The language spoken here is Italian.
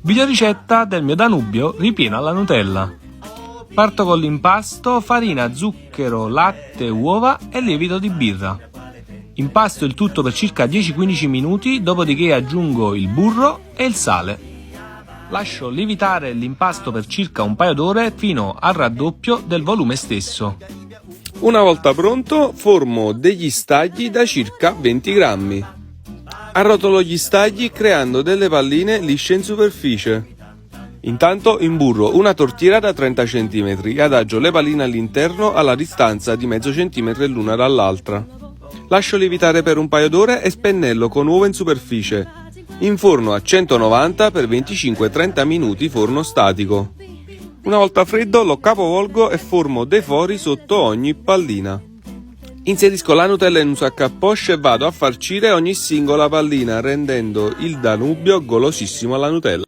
Videoricetta del mio Danubio ripieno alla Nutella. Parto con l'impasto: farina, zucchero, latte, uova e lievito di birra. Impasto il tutto per circa 10-15 minuti, dopodiché aggiungo il burro e il sale. Lascio lievitare l'impasto per circa un paio d'ore fino al raddoppio del volume stesso. Una volta pronto, formo degli stagli da circa 20 grammi. Arrotolo gli stagli creando delle palline lisce in superficie. Intanto imburro una tortiera da 30 cm e adagio le palline all'interno alla distanza di mezzo centimetro l'una dall'altra. Lascio lievitare per un paio d'ore e spennello con uova in superficie. In forno a 190 per 25-30 minuti forno statico. Una volta freddo lo capovolgo e formo dei fori sotto ogni pallina. Inserisco la Nutella in un sacco a poche e vado a farcire ogni singola pallina rendendo il Danubio golosissimo alla Nutella.